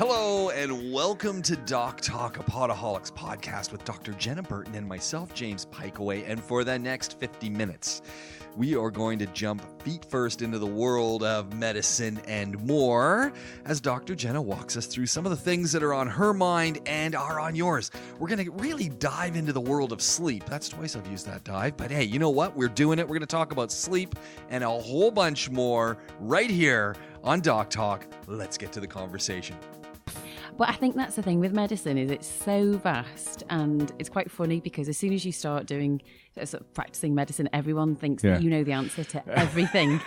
Hello and welcome to DocTalk, a Podaholics podcast with Dr. Jenna Burton and myself, James Pikeway. And for the next 50 minutes, we are going to jump feet first into the world of medicine and more as Dr. Jenna walks us through some of the things that are on her mind and are on yours. We're going to really dive into the world of sleep. That's twice I've used that dive. But hey, you know what? We're doing it. We're going to talk about sleep and a whole bunch more right here on DocTalk. Let's get to the conversation. Well, I think that's the thing with medicine is it's so vast, and it's quite funny because as soon as you start doing sort of practicing medicine, everyone thinks that you know the answer to everything.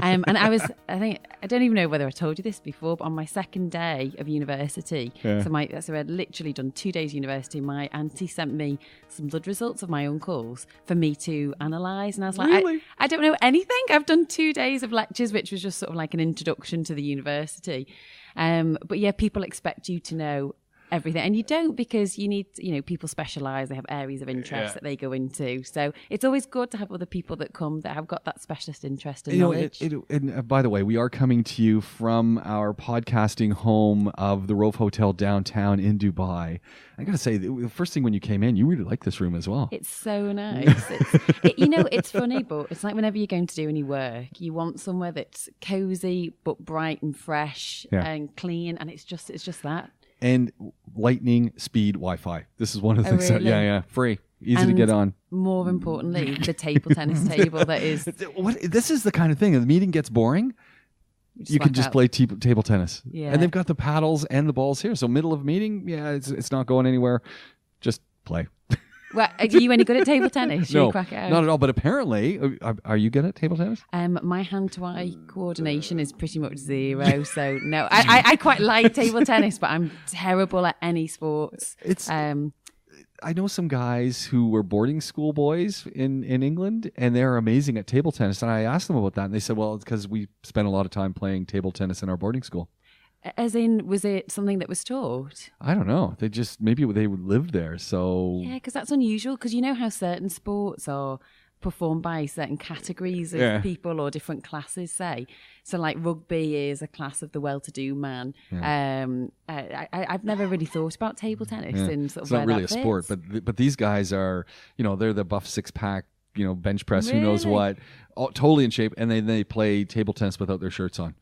And I don't even know whether I told you this before, but on my second day of university, so I'd literally done 2 days university, my auntie sent me some blood results of my uncle's for me to analyse. And I was like, really? I don't know anything. I've done 2 days of lectures, which was just sort of like an introduction to the university. But yeah, people expect you to know everything, and you don't, because you need, people specialise, they have areas of interest that they go into, so it's always good to have other people that come that have got that specialist interest and knowledge. And by the way, we are coming to you from our podcasting home of the Rove Hotel downtown in Dubai. I gotta say, the first thing when you came in, you really liked this room as well. It's so nice. It's funny, but it's like whenever you're going to do any work, you want somewhere that's cozy but bright and fresh and clean, and it's just that. And lightning speed Wi-Fi. This is one of the things. Really? Free, easy to get on. More importantly, the table tennis table that is. This is the kind of thing. If the meeting gets boring, you can just play table tennis. Yeah. And they've got the paddles and the balls here. So middle of meeting, it's not going anywhere. Just play. Well, are you any good at table tennis? No, you crack it out? Not at all. But apparently, are you good at table tennis? My hand-to-eye coordination is pretty much zero. So no, I quite like table tennis, but I'm terrible at any sports. I know some guys who were boarding school boys in England, and they're amazing at table tennis. And I asked them about that, and they said, well, it's because we spent a lot of time playing table tennis in our boarding school. As in, was it something that was taught? I don't know. Maybe they lived there, so... Yeah, because that's unusual, because you know how certain sports are performed by certain categories of people or different classes, say. So like rugby is a class of the well-to-do man. Yeah. I've never really thought about table tennis. And sort of it's not really a sport, but these guys are, they're the buff six-pack, bench press, really? Who knows what, totally in shape, and they play table tennis without their shirts on.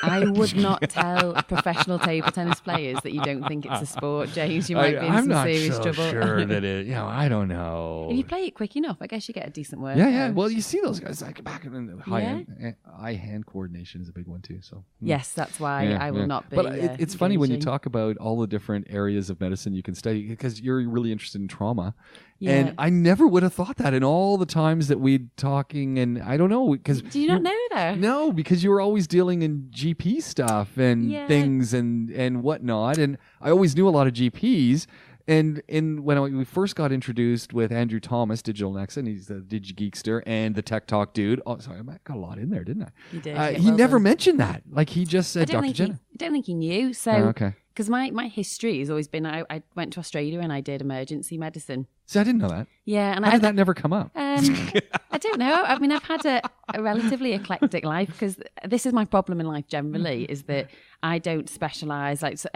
I would not tell professional table tennis players that you don't think it's a sport, James. You might be in some serious trouble. I'm not sure that it, I don't know. If you play it quick enough, I guess you get a decent workout. Yeah. Well, you see those guys like back in the eye-hand coordination is a big one too. So yes, that's why I will not be. But it's funny when you talk about all the different areas of medicine you can study, because you're really interested in trauma. Yeah. And I never would have thought that in all the times that we'd talking, and I don't know, because do you not know that? No, because you were always dealing in GP stuff and things and whatnot, and I always knew a lot of GPs. And when we first got introduced with Andrew Thomas, Digital Nexa, and he's the DigiGeekster and the Tech Talk dude. Oh, sorry, I got a lot in there, didn't I? You did. He never mentioned that. Like he just said, Dr. Jenna. I don't think he knew. So, okay. Because my history has always been, I went to Australia and I did emergency medicine. See, I didn't know that. Yeah. And How did that never come up? I don't know. I mean, I've had a relatively eclectic life, because this is my problem in life generally, is that I don't specialise. Like, so,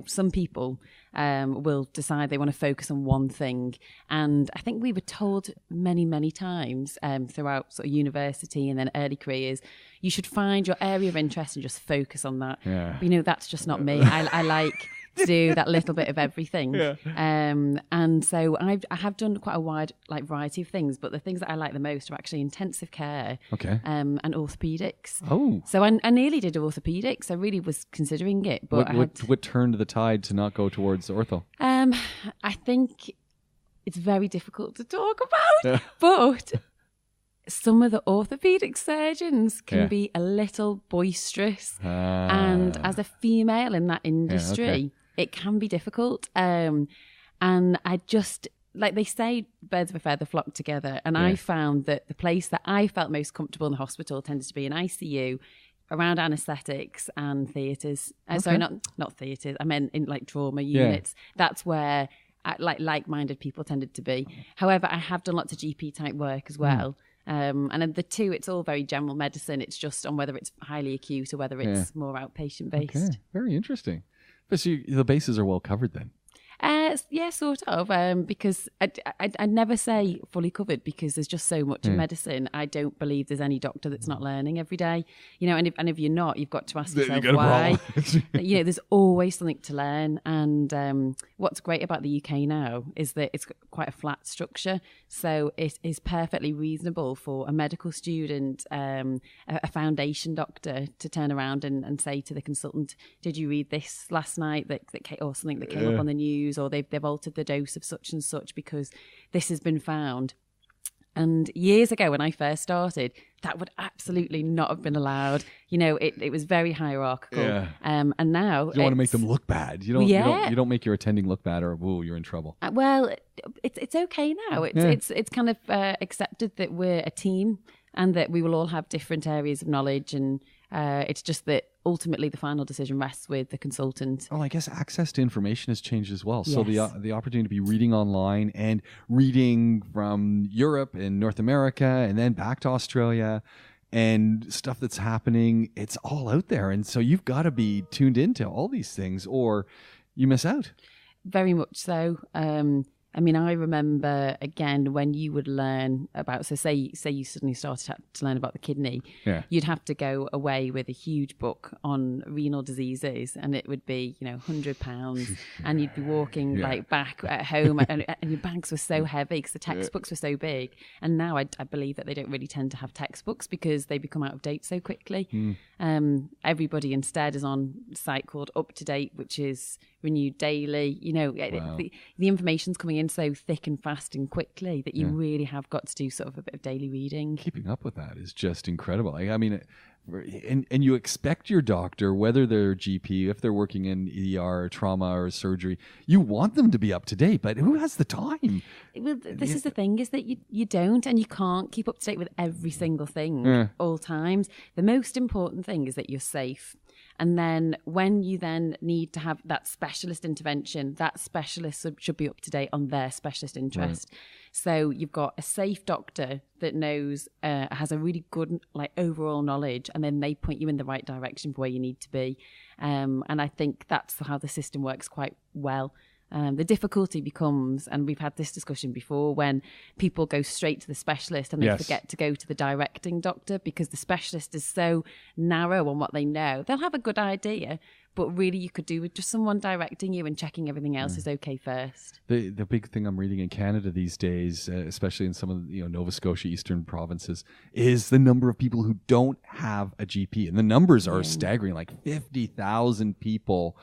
some people will decide they want to focus on one thing. And I think we were told many, many times throughout sort of university and then early careers, you should find your area of interest and just focus on that. Yeah. But, that's just not me. I like to do that little bit of everything. Yeah. And so I have done quite a wide variety of things, but the things that I like the most are actually intensive care and orthopedics. Oh. So I nearly did orthopedics. I really was considering it. But what turned the tide to not go towards ortho? I think it's very difficult to talk about, but some of the orthopedic surgeons can be a little boisterous. And as a female in that industry, it can be difficult. And I just, like they say, birds of a feather flock together. And I found that the place that I felt most comfortable in the hospital tended to be an ICU, around anaesthetics and theatres. Sorry, not theatres. I meant in trauma units. That's where like-minded people tended to be. However, I have done lots of GP type work as well. And then the two, it's all very general medicine. It's just on whether it's highly acute or whether it's more outpatient based. Okay, very interesting. But so the bases are well covered then. Yeah, sort of. Because I never say fully covered because there's just so much in medicine. I don't believe there's any doctor that's not learning every day. And if you're not, you've got to ask yourself why. There's always something to learn. And what's great about the UK now is that it's quite a flat structure. So it is perfectly reasonable for a medical student, a foundation doctor, to turn around and say to the consultant, "Did you read this last night or something that came up on the news?" Or they've altered the dose of such and such because this has been found. And years ago when I first started, that would absolutely not have been allowed. It was very hierarchical. Yeah. And now you don't want to make them look bad. You don't make your attending look bad, or you're in trouble. Well, it's okay now. It's kind of accepted that we're a team and that we will all have different areas of knowledge, and it's just that ultimately the final decision rests with the consultant. Well, I guess access to information has changed as well. Yes. So the opportunity to be reading online and reading from Europe and North America and then back to Australia and stuff that's happening, it's all out there. And so you've got to be tuned into all these things or you miss out. Very much so. I remember, again, when you would learn about, so say you suddenly started to learn about the kidney, you'd have to go away with a huge book on renal diseases, and it would be, £100, and you'd be walking back at home, and your bags were so heavy because the textbooks were so big. And now I believe that they don't really tend to have textbooks because they become out of date so quickly. Everybody instead is on a site called Up to Date, which is renewed daily. The information's coming in so thick and fast and quickly that you really have got to do sort of a bit of daily reading. Keeping up with that is just incredible. And you expect your doctor, whether they're a GP, if they're working in ER or trauma or surgery, you want them to be up to date, but who has the time? Well, this is the thing, is that you don't, and you can't keep up to date with every single thing all times. The most important thing is that you're safe. And then when you then need to have that specialist intervention, that specialist should be up to date on their specialist interest. Right. So you've got a safe doctor that knows, has a really good overall knowledge, and then they point you in the right direction for where you need to be. And I think that's how the system works quite well. The difficulty becomes, and we've had this discussion before, when people go straight to the specialist and they forget to go to the directing doctor because the specialist is so narrow on what they know. They'll have a good idea, but really you could do with just someone directing you and checking everything else is okay first. The big thing I'm reading in Canada these days, especially in some of the Nova Scotia, eastern provinces, is the number of people who don't have a GP. And the numbers are staggering, like 50,000 people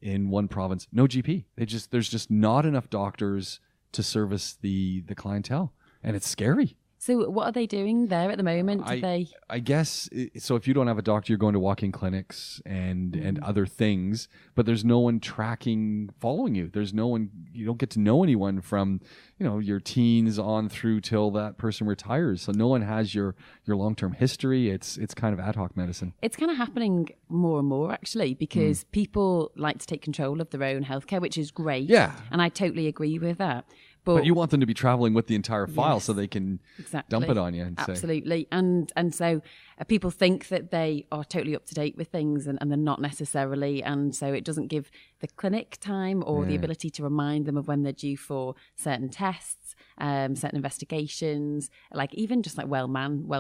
in one province, no GP. There's just not enough doctors to service the clientele, and it's scary. So what are they doing there at the moment? I guess, so if you don't have a doctor, you're going to walk-in clinics and other things, but there's no one following you. There's no one, you don't get to know anyone from, your teens on through till that person retires. So no one has your long-term history. It's kind of ad hoc medicine. It's kind of happening more and more, actually, because people like to take control of their own healthcare, which is great. Yeah. And I totally agree with that. But you want them to be traveling with the entire file so they can dump it on you. And absolutely. And so people think that they are totally up to date with things and they're not necessarily. And so it doesn't give the clinic time or the ability to remind them of when they're due for certain tests, certain investigations, even just well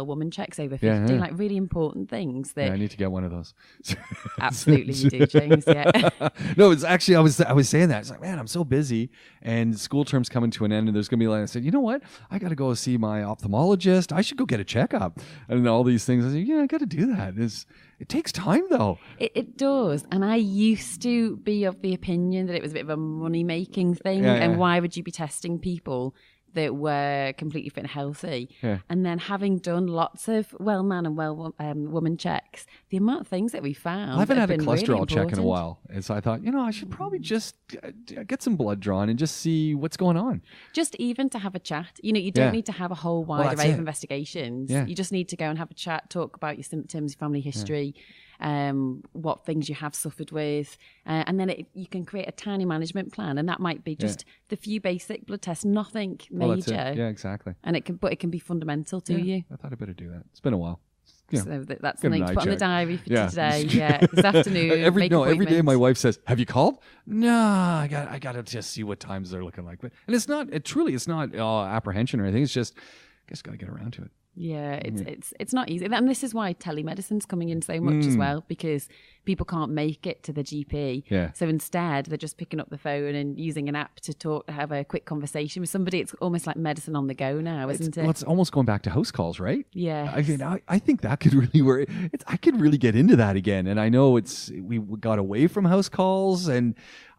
woman checks over 50, really important things. That I need to get one of those. Absolutely you do, James. Yeah. No, it's actually, I was saying that. It's like, man, I'm so busy and school term's coming to an end and there's going to be I said, you know what? I got to go see my ophthalmologist. I should go get a checkup and all these things. I said, I got to do that. It takes time though. It does. And I used to be of the opinion that it was a bit of a money-making thing. And why would you be testing people that were completely fit and healthy? And then having done lots of well man and well woman checks, the amount of things that we found. I haven't had a cholesterol check in a while. And so I thought, I should probably just get some blood drawn and just see what's going on. Just even to have a chat. You don't need to have a whole wide array of investigations. You just need to go and have a chat, talk about your symptoms, your family history, what things you have suffered with, and then you can create a tiny management plan, and that might be just the few basic blood tests, nothing Well, major. that's it. Yeah, exactly. And it can be fundamental to you. I thought I better do that. It's been a while. Yeah. So that's Get an something to eye put on the check. diary for Yeah. today. Yeah, this afternoon. every day appointment. my wife says, "Have you called?" No, I got to just see what times they're looking like. But and it's not apprehension or anything. It's just I guess got to get around to it. Yeah, it's not easy, and this is why telemedicine's coming in so much as well, because people can't make it to the GP. Yeah. So instead, they're just picking up the phone and using an app to have a quick conversation with somebody. It's almost like medicine on the go now, isn't it? Well, it's almost going back to house calls, right? Yeah. I mean, I think that could really work. I could really get into that again. And I know we got away from house calls, and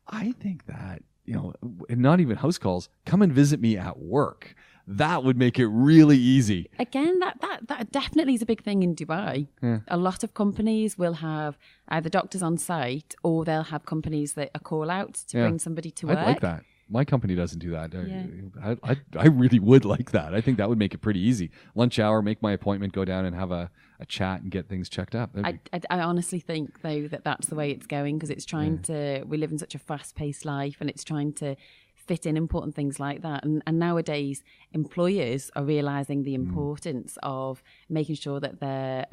I think that, and not even house calls, come and visit me at work. That would make it really easy. Again, that definitely is a big thing in Dubai. Yeah. A lot of companies will have either doctors on site, or they'll have companies that are call out to bring somebody to work. I'd like that. My company doesn't do that. Yeah. I really would like that. I think that would make it pretty easy. Lunch hour, make my appointment, go down and have a chat and get things checked up. I honestly think, though, that's the way it's going, because it's trying to, we live in such a fast-paced life, and it's trying to fit in important things like that. And nowadays, employers are realising the importance of making sure that their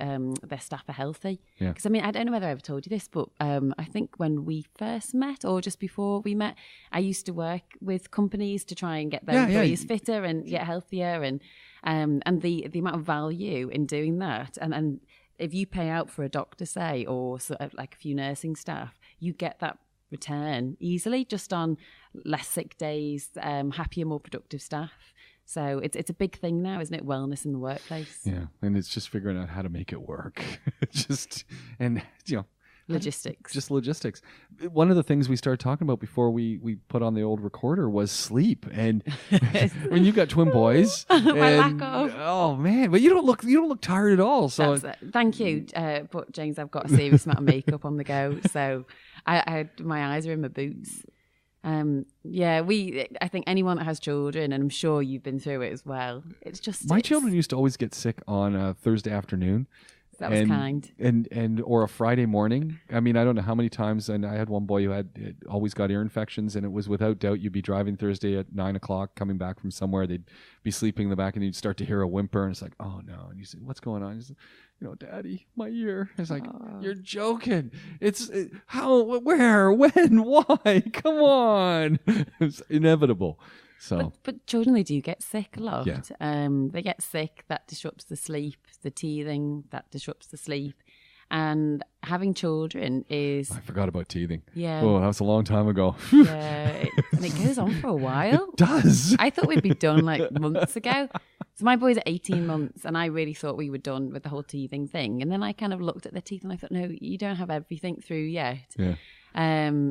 staff are healthy. Because, I mean, I don't know whether I ever told you this, but I think when we first met, or just before we met, I used to work with companies to try and get their employees fitter and get healthier, and the amount of value in doing that. And if you pay out for a doctor, say, or sort of like a few nursing staff, you get that return easily just on less sick days, happier, more productive staff. So it's a big thing now, isn't it? Wellness in the workplace. Yeah, and it's just figuring out how to make it work. Logistics. Just logistics. One of the things we started talking about before we put on the old recorder was sleep. And when you've got twin boys, my lack of. Oh man, but you don't look tired at all. So thank you, but James, I've got a serious amount of makeup on the go, so my eyes are in my boots. I think anyone that has children, and I'm sure you've been through it as well. My children used to always get sick on a Thursday afternoon. That was kind. And or a Friday morning. I mean, I don't know how many times, and I had one boy who had always got ear infections, and it was without doubt you'd be driving Thursday at 9:00, coming back from somewhere. They'd be sleeping in the back, and you'd start to hear a whimper, and it's like, oh no. And you say, what's going on? He's like, Daddy, my ear. It's like, you're joking. How, where, when, why? Come on. It's inevitable. So, but children, they do get sick a lot. Yeah. They get sick, that disrupts the sleep, the teething, that disrupts the sleep. And having children is... I forgot about teething. Yeah. Oh, that was a long time ago. Yeah. And it goes on for a while. It does. I thought we'd be done like months ago. So my boy's at 18 months, and I really thought we were done with the whole teething thing. And then I kind of looked at the teeth and I thought, no, you don't have everything through yet. Yeah.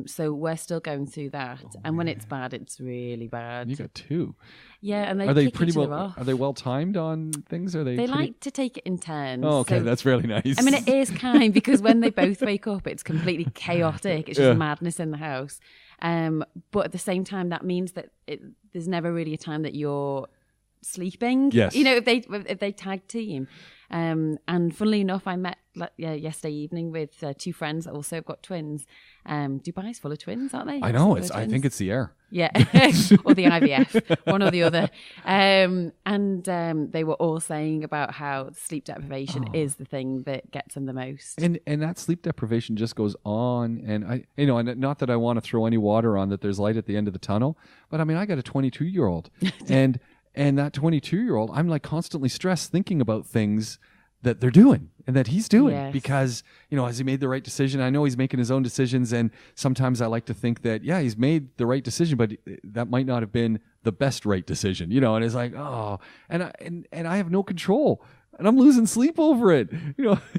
So we're still going through that, and when it's bad, it's really bad. You got two. Yeah, and are they kick pretty each other off. Are they well timed on things? Are they like to take it in turns. Oh, okay, so, that's really nice. I mean, it is kind, because when they both wake up, it's completely chaotic. It's just madness in the house. But at the same time, that means that there's never really a time that you're sleeping. Yes. If they tag team. And funnily enough, I met yesterday evening with two friends that also have got twins. Dubai's full of twins, aren't they? I know. I think it's the air. Yeah, or the IVF, one or the other. And they were all saying about how sleep deprivation is the thing that gets them the most. And that sleep deprivation just goes on. And and not that I want to throw any water on that there's light at the end of the tunnel, but I mean, I got a 22-year-old, and that 22-year-old, I'm like constantly stressed thinking about things that they're doing and that he's doing because, has he made the right decision? I know he's making his own decisions. And sometimes I like to think that, he's made the right decision, but that might not have been the best right decision, and it's like, and I have no control and I'm losing sleep over it.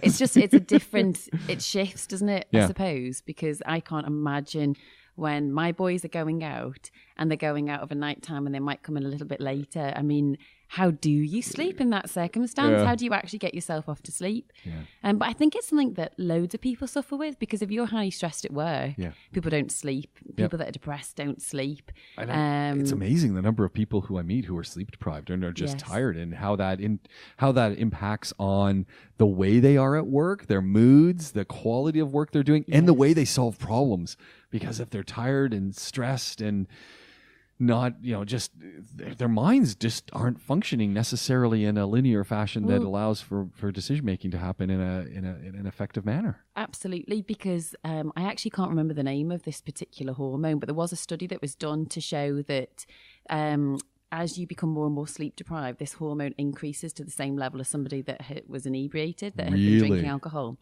It's a different, it shifts, doesn't it? Yeah. I suppose, because I can't imagine when my boys are going out and they're going out of a night time and they might come in a little bit later. I mean, how do you sleep in that circumstance? Yeah. How do you actually get yourself off to sleep? Yeah. But I think it's something that loads of people suffer with, because if you're highly stressed at work, people don't sleep. People that are depressed don't sleep. It's amazing the number of people who I meet who are sleep deprived and are just tired, and how that impacts on the way they are at work, their moods, the quality of work they're doing, and the way they solve problems. Because if they're tired and stressed and not, just their minds just aren't functioning necessarily in a linear fashion that allows for decision making to happen in an effective manner. Absolutely, because I actually can't remember the name of this particular hormone, but there was a study that was done to show that as you become more and more sleep deprived, this hormone increases to the same level as somebody that was inebriated, that had been drinking alcohol.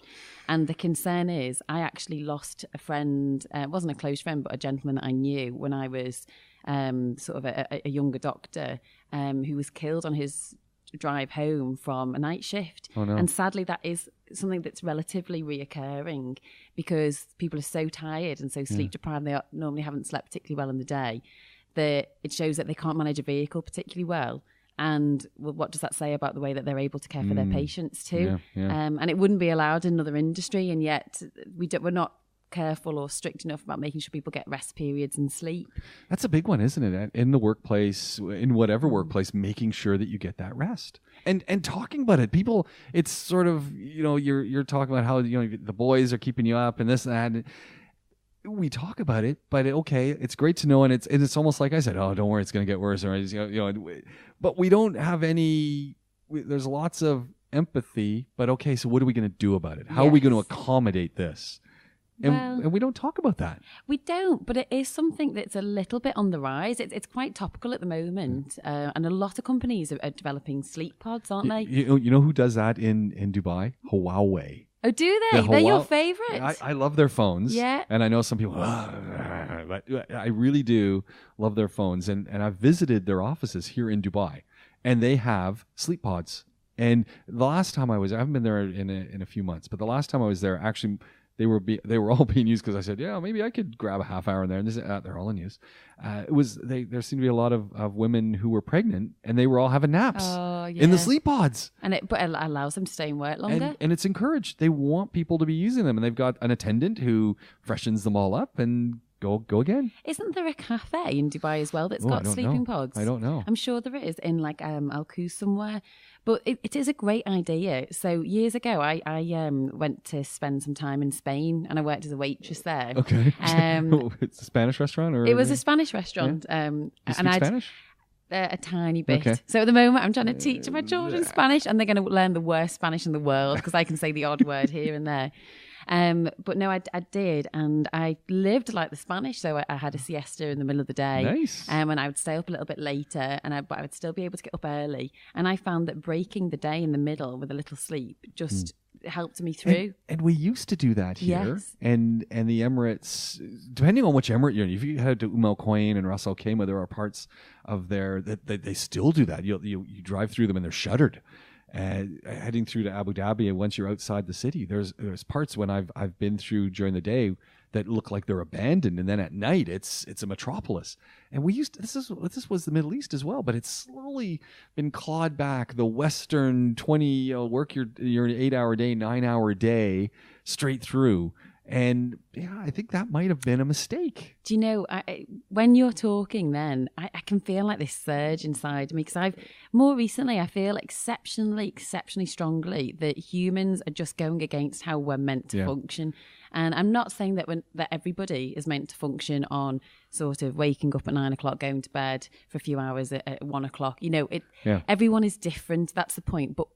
And the concern is, I actually lost a friend, it wasn't a close friend, but a gentleman that I knew when I was sort of a younger doctor, who was killed on his drive home from a night shift. Oh, no. And sadly, that is something that's relatively reoccurring because people are so tired and so sleep deprived, they normally haven't slept particularly well in the day, that it shows that they can't manage a vehicle particularly well. And what does that say about the way that they're able to care for their patients too? And it wouldn't be allowed in another industry, and yet we're not careful or strict enough about making sure people get rest periods and sleep. That's a big one, isn't it? In the workplace, in whatever workplace, making sure that you get that rest and talking about it. People, it's sort of, you're talking about how, the boys are keeping you up and this and that. We talk about it, but okay, it's great to know, and it's almost like I said, oh, don't worry, it's going to get worse, or but we don't have any. There's lots of empathy, but okay, so what are we going to do about it? How are we going to accommodate this? And we don't talk about that. We don't, but it is something that's a little bit on the rise. It's quite topical at the moment, and a lot of companies are developing sleep pods, aren't they? You know who does that in Dubai? Huawei. Oh, do they? They're your favorite? I love their phones. Yeah. And I know some people, but I really do love their phones. And I've visited their offices here in Dubai, and they have sleep pods. And the last time I haven't been there in a few months, but the last time I was there, actually, they were all being used because I said, yeah, maybe I could grab a half hour in there. And they said, they're all in use. There seemed to be a lot of women who were pregnant, and they were all having naps in the sleep pods. But it allows them to stay in work longer. And it's encouraged. They want people to be using them, and they've got an attendant who freshens them all up and go again. Isn't there a cafe in Dubai as well that's got sleeping pods? I don't know. I'm sure there is in like Al Quoz somewhere. But it is a great idea. So years ago, I went to spend some time in Spain, and I worked as a waitress there. Okay. It's a Spanish restaurant? It was a Spanish restaurant. Yeah. You speak Spanish? A tiny bit. Okay. So at the moment, I'm trying to teach my children Spanish, and they're going to learn the worst Spanish in the world because I can say the odd word here and there. But no, I did, and I lived like the Spanish. So I had a siesta in the middle of the day. Nice. And I would stay up a little bit later, but I would still be able to get up early. And I found that breaking the day in the middle with a little sleep just helped me through. And we used to do that here. Yes. And the Emirates, depending on which Emirate you're in, if you head to Al Quoin and Ras Al Khaimah, there are parts of there that they still do that. You drive through them and they're shuttered. Heading through to Abu Dhabi, and once you're outside the city, there's parts when I've been through during the day that look like they're abandoned, and then at night it's a metropolis. And this was the Middle East as well, but it's slowly been clawed back. The Western 20 work your 8-hour day, 9-hour day straight through. And yeah, I think that might have been a mistake. Do you know, when you're talking then, I can feel like this surge inside me, because more recently I feel exceptionally strongly that humans are just going against how we're meant to function. And I'm not saying that everybody is meant to function on sort of waking up at 9 o'clock, going to bed for a few hours at 1 o'clock. Everyone is different. That's the point. But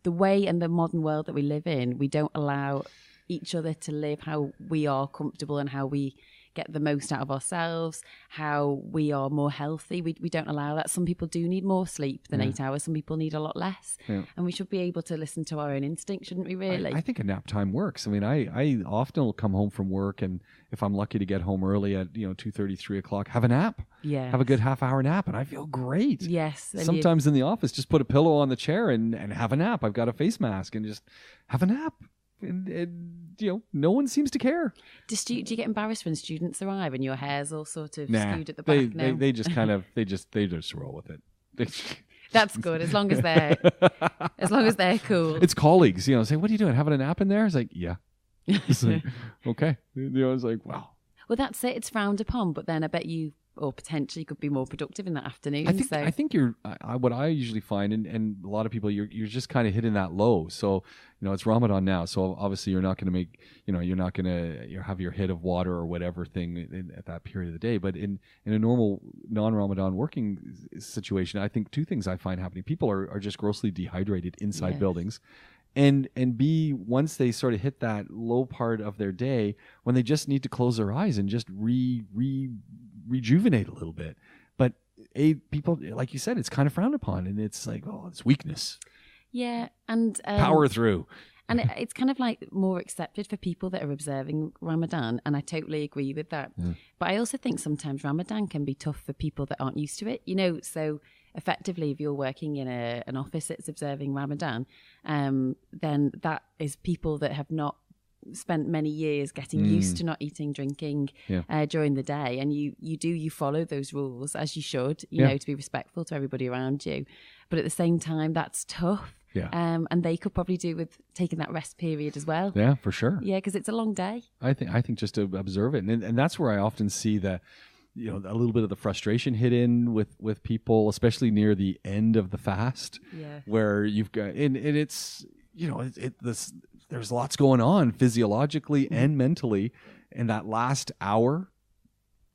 the way in the modern world that we live in, we don't allow each other to live how we are comfortable and how we get the most out of ourselves, how we are more healthy. We don't allow that. Some people do need more sleep than 8 hours. Some people need a lot less. Yeah. And we should be able to listen to our own instinct, shouldn't we, really? I think a nap time works. I mean, I often will come home from work, and if I'm lucky to get home early at 2:30, 3 o'clock, have a nap. Yeah. Have a good half-hour nap, and I feel great. Yes. Sometimes in the office, just put a pillow on the chair and have a nap. I've got a face mask and just have a nap. And no one seems to care. Do you get embarrassed when students arrive and your hair's all sort of skewed at the back? They just kind of they just roll with it. That's good, as long as they're cool. It's colleagues, say, "What are you doing? Having a nap in there?" It's like, yeah. It's like, okay. It's like, wow. Well, that's it. It's frowned upon, but then I bet you or potentially could be more productive in that afternoon. I think you're. What I usually find, and a lot of people, you're just kind of hitting that low. So it's Ramadan now, so obviously you're not going to make, you're not going to have your hit of water or whatever thing at that period of the day. But in a normal non-Ramadan working situation, I think two things I find happening: people are just grossly dehydrated inside buildings. And B, once they sort of hit that low part of their day, when they just need to close their eyes and just rejuvenate a little bit. But people, like you said, it's kind of frowned upon, and it's like, oh, it's weakness. Yeah, and power through. And it's kind of like more accepted for people that are observing Ramadan, and I totally agree with that. But I also think sometimes Ramadan can be tough for people that aren't used to it. So effectively, if you're working in an office that's observing Ramadan, then that is people that have not spent many years getting used to not eating, drinking during the day, and you follow those rules as you should, to be respectful to everybody around you. But at the same time, that's tough. Yeah. And they could probably do with taking that rest period as well. Yeah, for sure. Yeah, because it's a long day. I think just to observe it, and that's where I often see a little bit of the frustration hit in with people, especially near the end of the fast, where you've got and it's there's lots going on physiologically and mentally, and that last hour,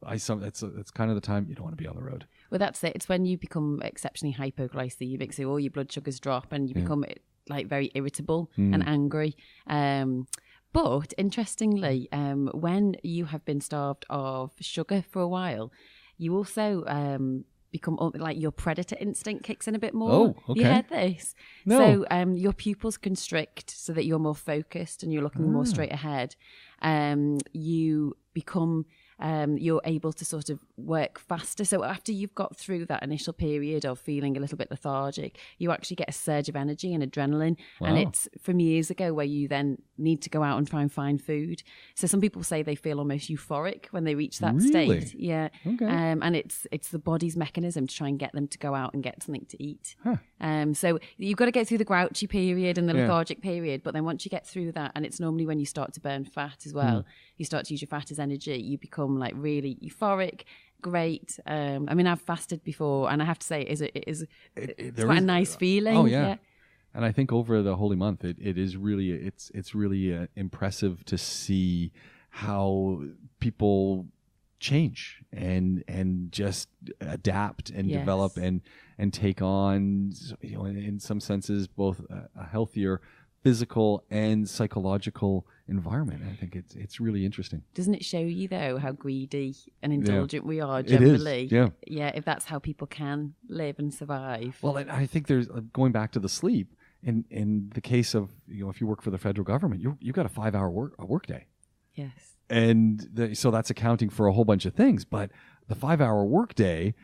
it's kind of the time you don't want to be on the road. Well, that's it. It's when you become exceptionally hypoglycemic, so all your blood sugars drop, and you become like very irritable and angry. But interestingly, when you have been starved of sugar for a while, you also become like your predator instinct kicks in a bit more. Oh, okay. You heard this? No. So your pupils constrict so that you're more focused and you're looking more straight ahead. You become you're able to sort of work faster. So after you've got through that initial period of feeling a little bit lethargic, you actually get a surge of energy and adrenaline. Wow. And it's from years ago where you then need to go out and try and find food. So some people say they feel almost euphoric when they reach that state. Yeah. Okay. And it's the body's mechanism to try and get them to go out and get something to eat. So you've got to get through the grouchy period and the lethargic period. But then once you get through that, and it's normally when you start to burn fat as well, you start to use your fat as energy, you become like really euphoric, great. I've fasted before, and I have to say it's quite a nice feeling. Oh yeah. And I think over the holy month, it is really it's really impressive to see how people change and just adapt and develop and take on, in some senses, both a healthier physical and psychological environment. I think it's really interesting. Doesn't it show you though how greedy and indulgent we are generally? It is, yeah. If that's how people can live and survive. Well, I think there's going back to the sleep. In the case of if you work for the federal government, you've got a 5-hour work day. Yes. And so that's accounting for a whole bunch of things. But the 5-hour work day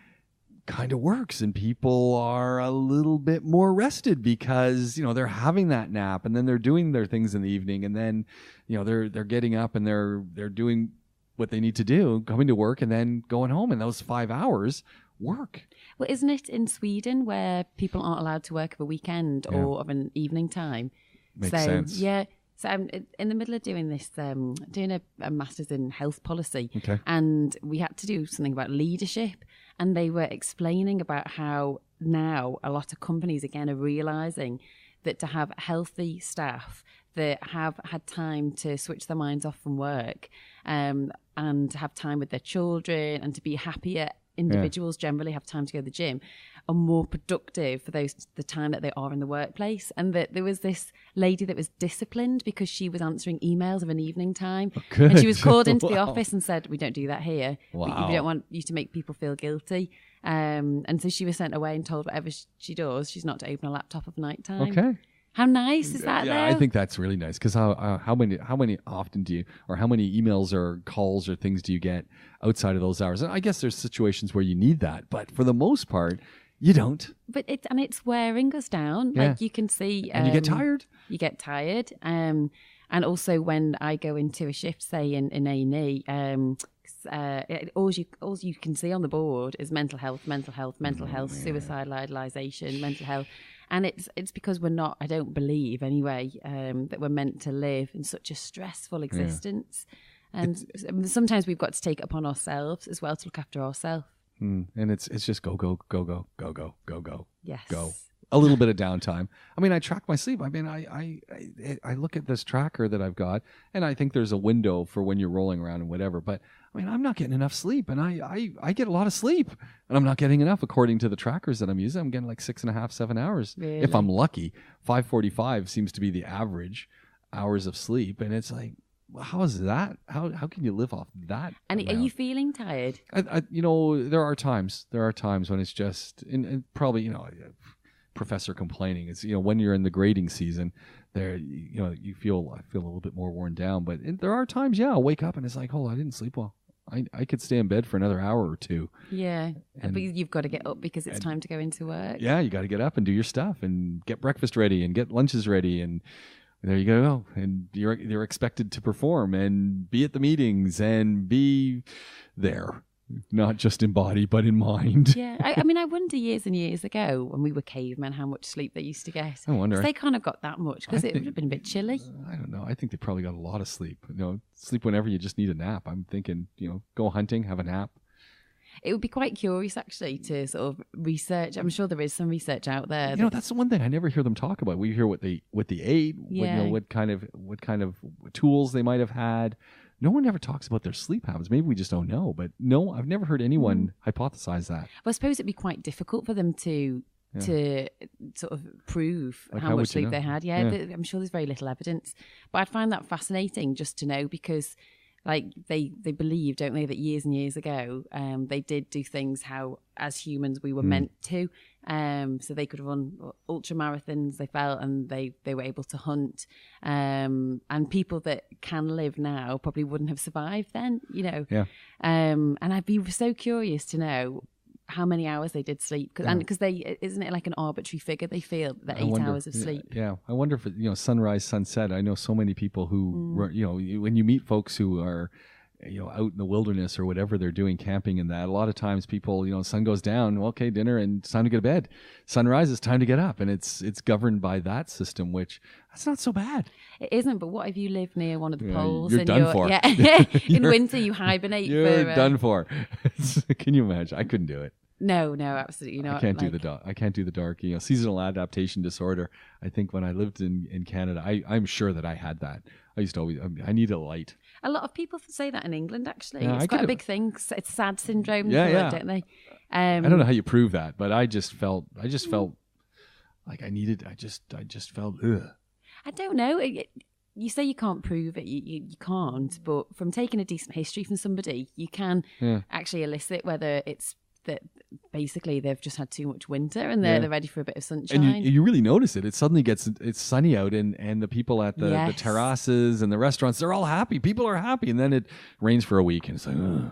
kind of works, and people are a little bit more rested because they're having that nap, and then they're doing their things in the evening, and then they're getting up and they're doing what they need to do, coming to work, and then going home, and those 5 hours work. Well, isn't it in Sweden where people aren't allowed to work of a weekend or of an evening time? Makes sense. Yeah. So I'm in the middle of doing this, doing a master's in health policy. Okay. And we had to do something about leadership. And they were explaining about how now a lot of companies, again, are realising that to have healthy staff that have had time to switch their minds off from work and have time with their children, and to be happier individuals generally, have time to go to the gym, are more productive for the time that they are in the workplace. And that there was this lady that was disciplined because she was answering emails of an evening time. Good. And she was called into the office and said, "We don't do that here. Wow. We don't want you to make people feel guilty." And so she was sent away and told whatever she does, she's not to open a laptop of night time. Okay. How nice is that? Yeah, though? I think that's really nice, because how many often do you, or how many emails or calls or things do you get outside of those hours? And I guess there's situations where you need that, but for the most part, you don't. But it's wearing us down. Yeah. Like you can see, and you get tired. You get tired, and also when I go into a shift, say in A&E, all you can see on the board is mental health, suicidalisation, mental health. And it's because we're not, I don't believe anyway, that we're meant to live in such a stressful existence. And sometimes we've got to take it upon ourselves as well to look after ourselves. And it's just go, go, go, go, go, go, go, go. Yes. Go. A little bit of downtime. I mean, I track my sleep. I mean, I look at this tracker that I've got, and I think there's a window for when you're rolling around and whatever. But I mean, I'm not getting enough sleep, and I get a lot of sleep, and I'm not getting enough according to the trackers that I'm using. I'm getting like 6.5, 7 hours Really? if I'm lucky. 5:45 seems to be the average hours of sleep, and it's like, how is that? How can you live off that? And amount? are you feeling tired? There are times when it's just, and probably, professor complaining. It's, when you're in the grading season, there, I feel a little bit more worn down. But there are times, I'll wake up and it's like, oh, I didn't sleep well. I could stay in bed for another hour or two. Yeah, but you've got to get up because it's time to go into work. Yeah, you got to get up and do your stuff and get breakfast ready and get lunches ready, and there you go. And you're expected to perform and be at the meetings and be there. Not just in body, but in mind. Yeah. I mean, I wonder years and years ago when we were cavemen how much sleep they used to get. I wonder. They kind of got that much because it would have been a bit chilly. I don't know. I think they probably got a lot of sleep. Sleep whenever you just need a nap. I'm thinking, go hunting, have a nap. It would be quite curious, actually, to sort of research. I'm sure there is some research out there. That's the one thing I never hear them talk about. We hear what they ate, what kind of tools they might have had. No one ever talks about their sleep habits. Maybe we just don't know. But no, I've never heard anyone hypothesize that. Well, I suppose it'd be quite difficult for them to sort of prove how much sleep they had. Yeah, I'm sure there's very little evidence. But I'd find that fascinating just to know because like they believe, don't they, that years and years ago they did do things how as humans we were meant to. So they could run ultra marathons, they felt, and they were able to hunt. And people that can live now probably wouldn't have survived then, Yeah. And I'd be so curious to know how many hours they did sleep because isn't it like an arbitrary figure they feel that 8 hours of sleep? Yeah, I wonder if sunrise, sunset. I know so many people who when you meet folks who are out in the wilderness or whatever they're doing, camping and that, a lot of times people, sun goes down, okay, dinner, and it's time to go to bed. Sunrise, it's time to get up, and it's governed by that system, which that's not so bad. It isn't, but what if you live near one of the poles? You're done for. Yeah, in winter you hibernate. You're done for. Can you imagine? I couldn't do it. No, absolutely not. I can't do the dark. I can't do the dark. Seasonal adaptation disorder. I think when I lived in Canada, I'm sure that I had that. I used to always. I need a light. A lot of people say that in England. Actually, it's quite a big thing. It's SAD syndrome, don't they? I don't know how you prove that, but I just felt like I needed. I just felt. Ugh. I don't know. You say you can't prove it, you can't. But from taking a decent history from somebody, you can actually elicit whether it's that basically they've just had too much winter and they're ready for a bit of sunshine. And you really notice it. It suddenly it's sunny out and the people at the terraces and the restaurants, they're all happy. People are happy. And then it rains for a week and it's like, ugh.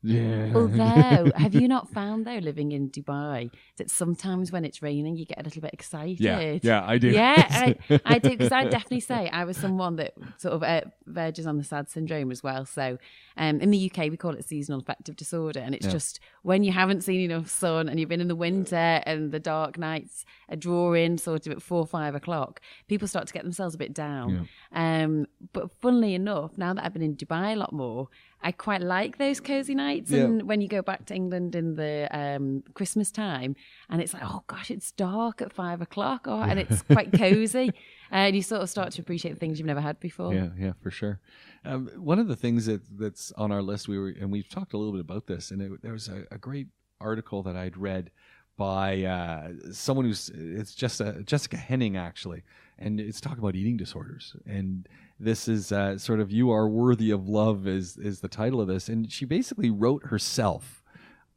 Yeah. Although, have you not found though, living in Dubai, that sometimes when it's raining, you get a little bit excited? Yeah, I do. Yeah, I do, because I definitely say I was someone that sort of verges on the SAD syndrome as well. So in the UK, we call it seasonal affective disorder. And it's just when you haven't seen enough sun and you've been in the winter and the dark nights are drawing sort of at 4 or 5 o'clock, people start to get themselves a bit down. Yeah. But funnily enough, now that I've been in Dubai a lot more, I quite like those cozy nights. And when you go back to England in the Christmas time and it's like, oh gosh, it's dark at 5 o'clock and it's quite cozy. And you sort of start to appreciate things you've never had before. Yeah, for sure. One of the things that's on our list, we've talked a little bit about this, and there was a great article that I'd read by someone it's Jessica Henning actually, and it's talking about eating disorders. And this is sort of "You Are Worthy of Love" is the title of this, and she basically wrote herself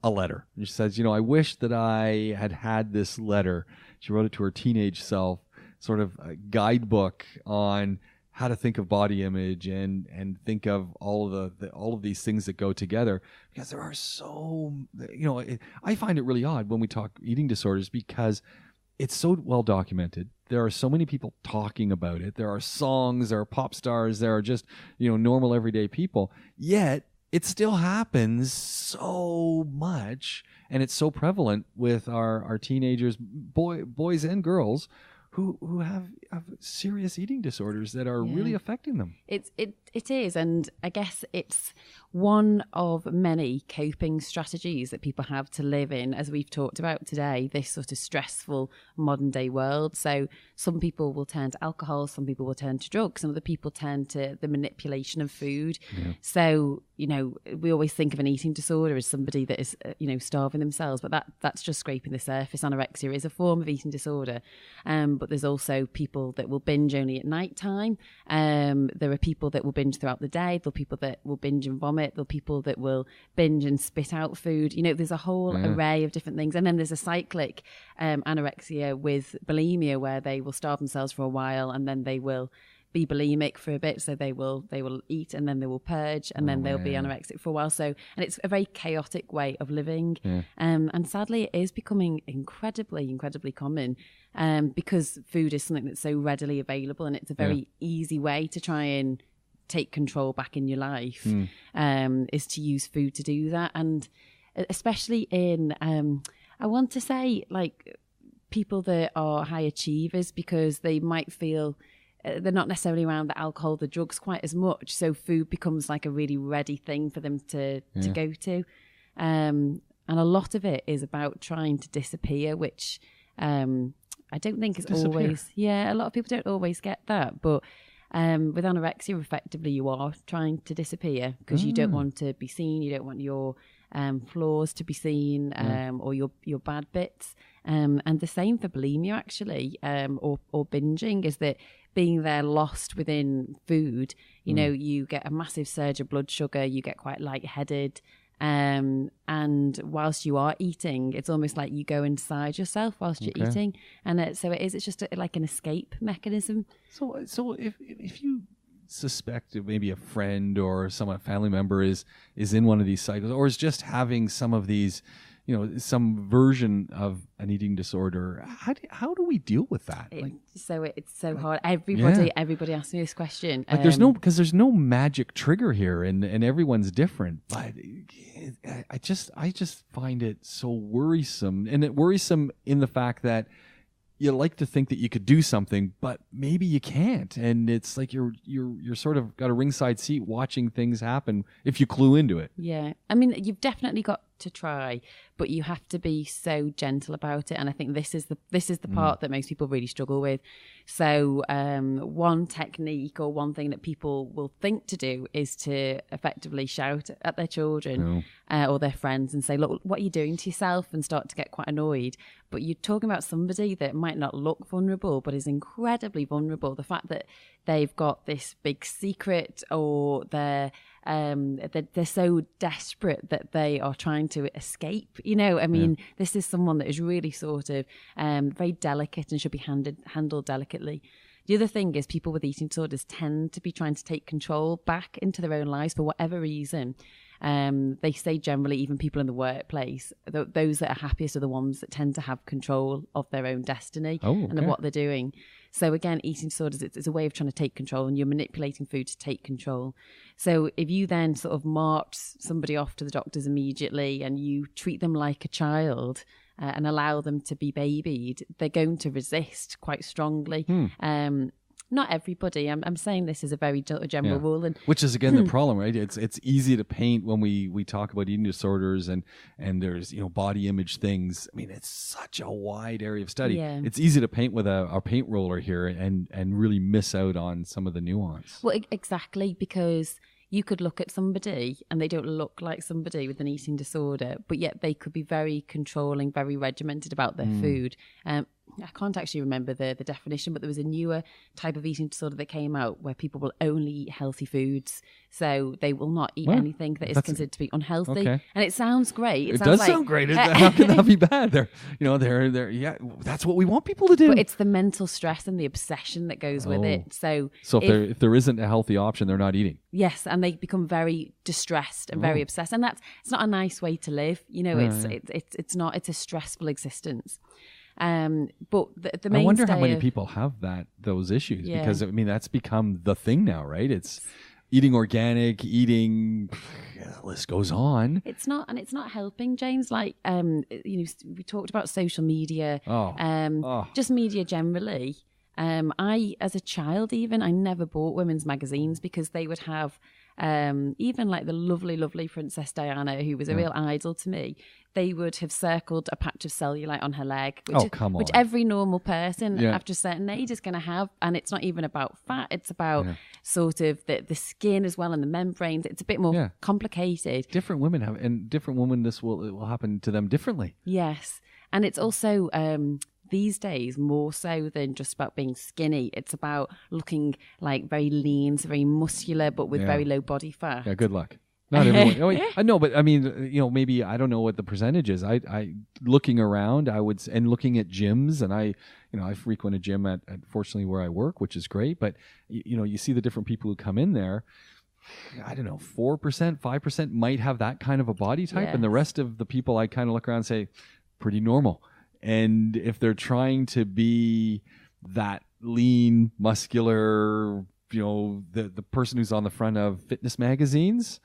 a letter. She says, I wish that I had this letter. She wrote it to her teenage self, sort of a guidebook on how to think of body image and think of all of these things that go together, because there are so, I find it really odd when we talk eating disorders because it's so well documented. There are so many people talking about it. There are songs, there are pop stars, there are just, normal everyday people. Yet it still happens so much, and it's so prevalent with our teenagers, boys and girls, who have serious eating disorders that are really affecting them. It is, and I guess it's one of many coping strategies that people have to live in, as we've talked about today, this sort of stressful modern day world. So some people will turn to alcohol, some people will turn to drugs, some other people turn to the manipulation of food. Yeah. So, you know, we always think of an eating disorder as somebody that is, starving themselves, but that's just scraping the surface. Anorexia is a form of eating disorder, but there's also people that will binge only at night time. There are people that will binge throughout the day. There are people that will binge and vomit. There are people that will binge and spit out food. You know, there's a whole array of different things. And then there's a cyclic anorexia with bulimia, where they will starve themselves for a while and then they will be bulimic for a bit. So they will eat and then they will purge and then they'll be anorexic for a while. So, and it's a very chaotic way of living. Yeah. And sadly, it is becoming incredibly common. Because food is something that's so readily available, and it's a very easy way to try and take control back in your life, is to use food to do that. And especially in, I want to say, like, people that are high achievers, because they might feel they're not necessarily around the alcohol, the drugs quite as much. So food becomes like a really ready thing for them to go to. And a lot of it is about trying to disappear, which... I don't think it's always, a lot of people don't always get that. But with anorexia, effectively, you are trying to disappear because you don't want to be seen. You don't want your flaws to be seen, or your bad bits. And the same for bulimia, actually, or binging, is that being there lost within food, you know, you get a massive surge of blood sugar, you get quite lightheaded. And whilst you are eating, it's almost like you go inside yourself whilst you're eating, and it's just like an escape mechanism. So if you suspect maybe a friend or a family member is in one of these cycles, or is just having some of these, some version of an eating disorder, how do we deal with that? It's so hard. Everybody asks me this question. Like there's no magic trigger here, and everyone's different. But I just find it so worrisome, and it worrisome in the fact that you like to think that you could do something, but maybe you can't, and it's like you're sort of got a ringside seat watching things happen if you clue into it. Yeah, I mean, you've definitely got to try, but you have to be so gentle about it, and I think this is the part that most people really struggle with. So one technique or one thing that people will think to do is to effectively shout at their children or their friends and say, look, what are you doing to yourself, and start to get quite annoyed. But you're talking about somebody that might not look vulnerable but is incredibly vulnerable. The fact that they've got this big secret, or they're so desperate that they are trying to escape. I mean, this is someone that is really sort of very delicate and should be handled delicately. The other thing is, people with eating disorders tend to be trying to take control back into their own lives for whatever reason. They say generally, even people in the workplace, those that are happiest are the ones that tend to have control of their own destiny and of what they're doing. So again, eating disorders, it's a way of trying to take control, and you're manipulating food to take control. So if you then sort of march somebody off to the doctors immediately, and you treat them like a child and allow them to be babied, they're going to resist quite strongly. Not everybody. I'm saying this as a very general rule, and which is again the problem, right? It's easy to paint when we talk about eating disorders, and there's body image things. I mean, it's such a wide area of study. Yeah. It's easy to paint with a paint roller here and really miss out on some of the nuance. Well, exactly, because you could look at somebody and they don't look like somebody with an eating disorder, but yet they could be very controlling, very regimented about their food. I can't actually remember the definition, but there was a newer type of eating disorder that came out where people will only eat healthy foods. So they will not eat anything that is considered to be unhealthy. Okay. And it sounds great. It does sound great. How can that be bad? They're that's what we want people to do. But it's the mental stress and the obsession that goes with it. So if there isn't a healthy option, they're not eating. Yes, and they become very distressed and very obsessed. And it's not a nice way to live. It's not. It's a stressful existence. But the main I wonder how many people have those issues, because I mean that's become the thing now, right? It's eating organic, eating, the list goes on. It's not helping, James. Like, we talked about social media, just media generally. I, as a child, I never bought women's magazines because they would have, even like the lovely Princess Diana, who was a real idol to me, they would have circled a patch of cellulite on her leg, which every normal person after a certain age is going to have. And it's not even about fat. It's about sort of the skin as well and the membranes. It's a bit more complicated. Different women this will happen to them differently. Yes. And it's also... these days, more so than just about being skinny, it's about looking like very lean, so very muscular, but with very low body fat. Yeah, good luck. Not everyone. I know, but I mean, maybe I don't know what the percentage is. I looking around, and looking at gyms, and I frequent a gym at fortunately where I work, which is great. But you see the different people who come in there. I don't know, 4%, 5% might have that kind of a body type, and the rest of the people I kind of look around and say, pretty normal. And if they're trying to be that lean, muscular, the person who's on the front of fitness magazines,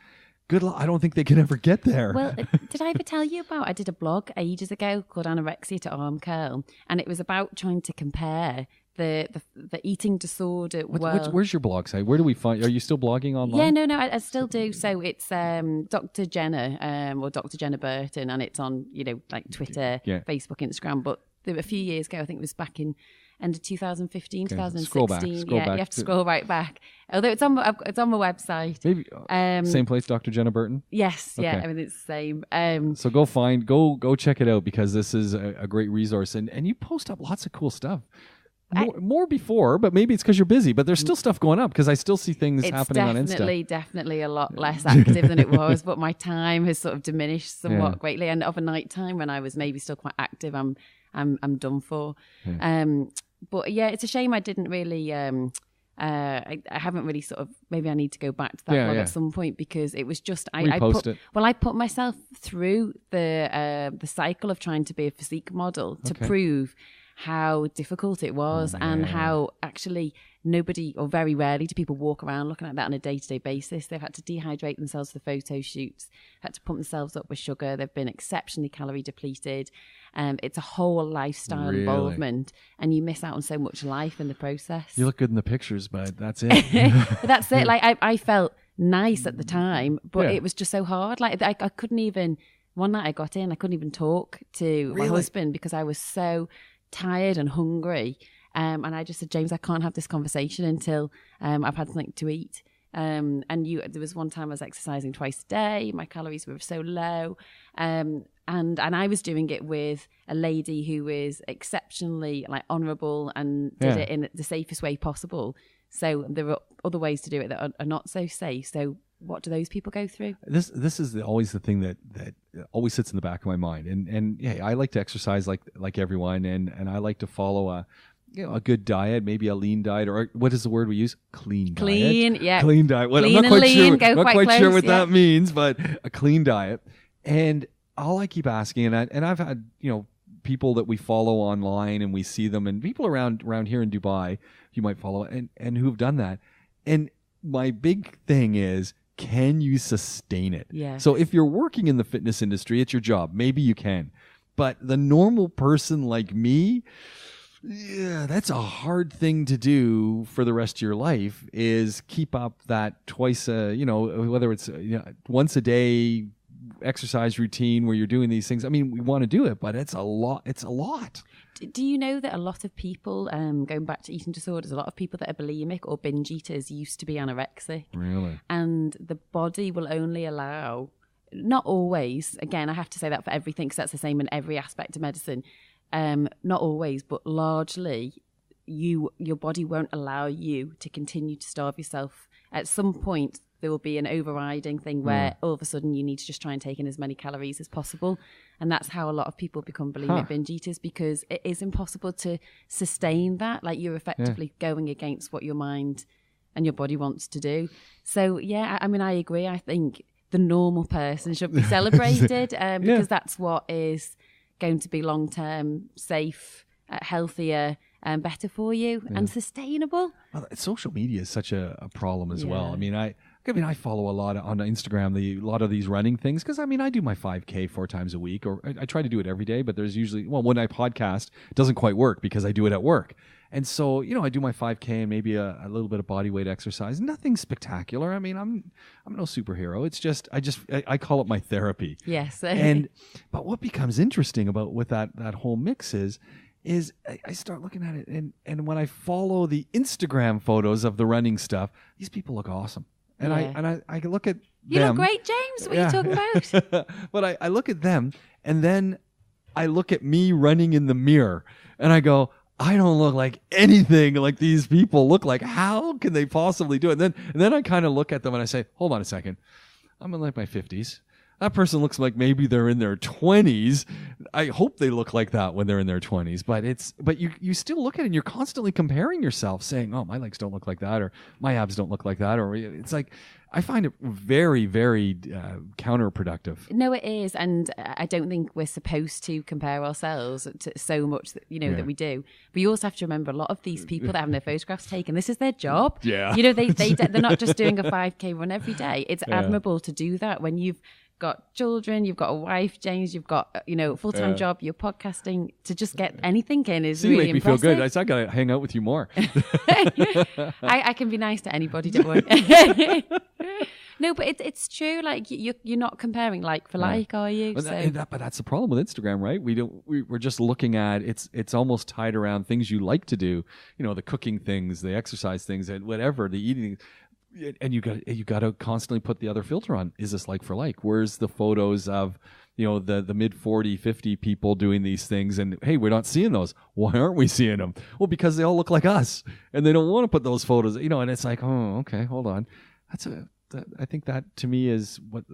good luck. I don't think they can ever get there. Well, did I ever tell you about, I did a blog ages ago called Anorexia to Arm Curl, and it was about trying to compare the eating disorder world. Where's your blog site? Where do we find? Are you still blogging online? Yeah, no, I still do. So it's Dr. Jenna or Dr. Jenna Burton, and it's on like Twitter, Facebook, Instagram. But a few years ago, I think it was back in end of 2015, 2016. Scroll back. You have to scroll right back. Although it's on my website. Maybe same place, Dr. Jenna Burton. Yes, okay. Yeah, everything's the same. So go check it out, because this is a great resource, and you post up lots of cool stuff. More before, but maybe it's because you're busy. But there's still stuff going up, because I still see things happening on Insta. It's definitely a lot less active than it was, but my time has sort of diminished somewhat greatly. And of a night time when I was maybe still quite active, I'm done for. Yeah. But yeah, it's a shame I didn't really. I haven't really sort of. Maybe I need to go back to that blog at some point, because it was just I put myself through the cycle of trying to be a physique model to prove how difficult it was, and how actually nobody, or very rarely, do people walk around looking like that on a day-to-day basis. They've had to dehydrate themselves for photo shoots, had to pump themselves up with sugar. They've been exceptionally calorie depleted. It's a whole lifestyle involvement, and you miss out on so much life in the process. You look good in the pictures, but that's it. But that's it. Like I felt nice at the time, but it was just so hard. Like I couldn't even. One night I got in, I couldn't even talk to my husband because I was so tired and hungry, and I just said, James, I can't have this conversation until I've had something to eat. And there was one time I was exercising twice a day. My calories were so low, and I was doing it with a lady who is exceptionally honourable and did it in the safest way possible. So there are other ways to do it that are not so safe. So what do those people go through? This is always the thing that always sits in the back of my mind. And I like to exercise like everyone, and I like to follow a good diet, maybe a lean diet, or what is the word we use? Clean diet. Clean diet. Well, clean, I'm not quite close, sure what that means, but a clean diet. And all I keep asking, and I've had people that we follow online, and we see them, and people around here in Dubai you might follow, and who've done that. And my big thing is, can you sustain it? Yeah. So if you're working in the fitness industry, it's your job. Maybe you can. But the normal person like me, that's a hard thing to do for the rest of your life, is keep up that twice whether it's once a day exercise routine where you're doing these things. I mean, we want to do it, but it's a lot. Do you know that a lot of people, going back to eating disorders, a lot of people that are bulimic or binge eaters used to be anorexic? Really? And the body will only allow, not always, again, I have to say that for everything, because that's the same in every aspect of medicine, not always, but largely, your body won't allow you to continue to starve yourself. At some point, there will be an overriding thing where all of a sudden you need to just try and take in as many calories as possible. And that's how a lot of people become bulimic binge eaters, because it is impossible to sustain that. Like, you're effectively going against what your mind and your body wants to do. So, I mean, I agree. I think the normal person should be celebrated because that's what is going to be long-term, safe, healthier, better for you and sustainable. Well, social media is such a problem as well. I mean, I mean, I follow a lot on Instagram, a lot of these running things, because I mean, I do my 5K 4 times a week, or I try to do it every day, but there's usually, when I podcast, it doesn't quite work because I do it at work. And so, I do my 5K and maybe a little bit of body weight exercise. Nothing spectacular. I mean, I'm no superhero. It's just, I call it my therapy. Yes. But what becomes interesting with that whole mix is I start looking at it, and when I follow the Instagram photos of the running stuff, these people look awesome. And I look at you them. look great, James. What are you talking about? But I look at them, and then I look at me running in the mirror, and I go, I don't look like anything like these people look like. How can they possibly do it? And then I kind of look at them and I say, hold on a second. I'm in like my 50s. That person looks like maybe they're in their 20s. I hope they look like that when they're in their 20s. But you still look at it and you're constantly comparing yourself, saying, oh, my legs don't look like that, or my abs don't look like that. Or it's like, I find it very, very counterproductive. No, it is. And I don't think we're supposed to compare ourselves to so much that, that we do. But you also have to remember a lot of these people that have their photographs taken, this is their job. Yeah. They're not just doing a 5K run every day. It's admirable to do that when you've got children, you've got a wife, James, you've got a full-time job, you're podcasting. To just get anything in is really impressive. You make me feel good. I gotta hang out with you more. I can be nice to anybody, don't worry. No, but it's true. Like you're not comparing like for like, are you? But that's the problem with Instagram, right? We're just looking at it's almost tied around things you like to do. The cooking things, the exercise things, and whatever, the eating. And you got to constantly put the other filter on. Is this like for like? Where's the photos of the mid 40, 50 people doing these things? And hey, we're not seeing those. Why aren't we seeing them? Well, because they all look like us, and they don't want to put those photos. And it's like, oh, okay, hold on. I think that to me is what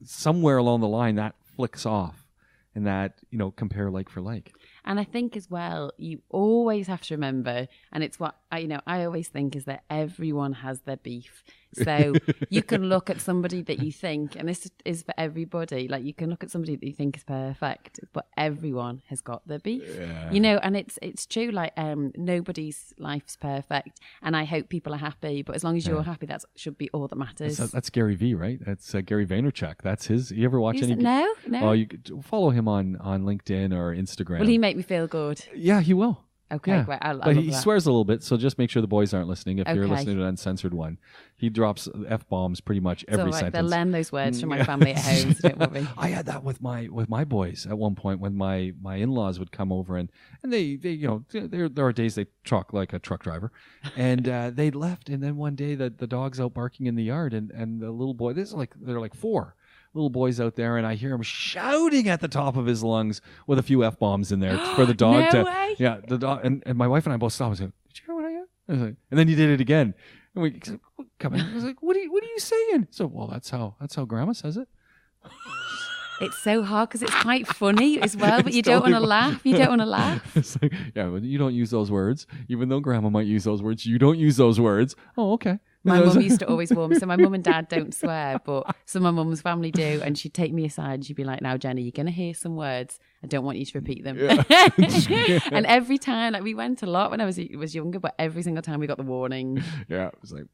somewhere along the line that flicks off, and that compare like for like. And I think as well, you always have to remember, and it's what I always think, is that everyone has their beef. So you can look at somebody that you think, and this is for everybody, like you can look at somebody that you think is perfect, but everyone has got their beef. Yeah. And it's true, like nobody's life's perfect, and I hope people are happy, but as long as you're happy, that should be all that matters. That's Gary Vee, right? That's Gary Vaynerchuk. That's his. You ever watch any? No. Well, you could follow him on LinkedIn or Instagram. Will he make me feel good? Yeah, he will. Okay, great. But he swears a little bit, so just make sure the boys aren't listening. If you're listening to an uncensored one, he drops F-bombs pretty much every sentence. They'll learn those words from my family at home, so don't worry. I had that with my boys at one point when my in-laws would come over, and they there are days they truck like a truck driver, and they left, and then one day the dog's out barking in the yard, and the little boy, they're like 4 little boys out there, and I hear him shouting at the top of his lungs with a few F-bombs in there for the dog. No way. Yeah, the dog, and my wife and I both stopped and said, "Did you hear what I got?" And then he did it again. And we said, come in. I was like, "What are you saying?" So, well, that's how Grandma says it. It's so hard because it's quite funny as well, but you don't want to laugh. You don't want to laugh. It's like, yeah, but you don't use those words, even though Grandma might use those words. You don't use those words. Oh, okay. My mum used to always warn me. So my mum and dad don't swear, but some of my mum's family do. And she'd take me aside and she'd be like, "Now, Jenna, you're going to hear some words. I don't want you to repeat them." Yeah. And every time, like we went a lot when I was younger, but every single time we got the warning. Yeah, it was like...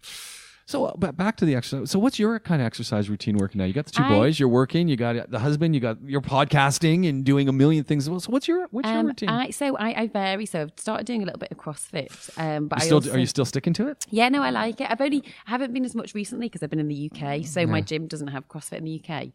So, but back to the exercise. So, what's your kind of exercise routine working now? You got the 2 boys, you're working, you got the husband, you got your podcasting and doing a million things. So, what's your routine? I vary. So, I've started doing a little bit of CrossFit. But are you still sticking to it? Yeah, no, I like it. I haven't been as much recently because I've been in the UK. So, my gym doesn't have CrossFit in the UK.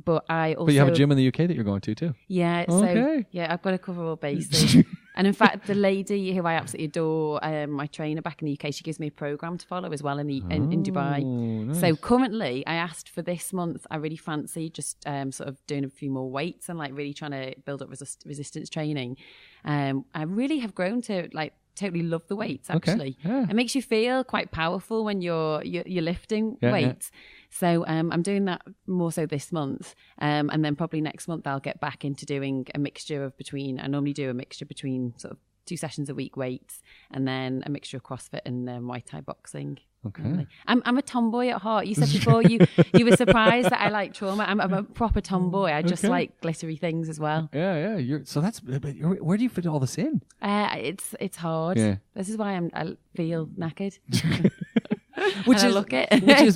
But you have a gym in the UK that you're going to too. Yeah. Okay. So yeah, I've got to cover all bases. And in fact, the lady who I absolutely adore, my trainer back in the UK, she gives me a program to follow as well in Dubai. Nice. So currently, I asked for this month. I really fancy just sort of doing a few more weights and like really trying to build up resistance training. I really have grown to like totally love the weights. Actually, It makes you feel quite powerful when you're lifting weights. Yeah. So I'm doing that more so this month, and then probably next month I'll get back into doing a mixture between. I normally do a mixture between sort of 2 sessions a week weights, and then a mixture of CrossFit and Muay Thai boxing. Okay. I'm a tomboy at heart. You said before you were surprised that I like trauma. I'm a proper tomboy. I just like glittery things as well. Yeah. Where do you fit all this in? It's hard. Yeah. This is why I feel knackered. which is look it.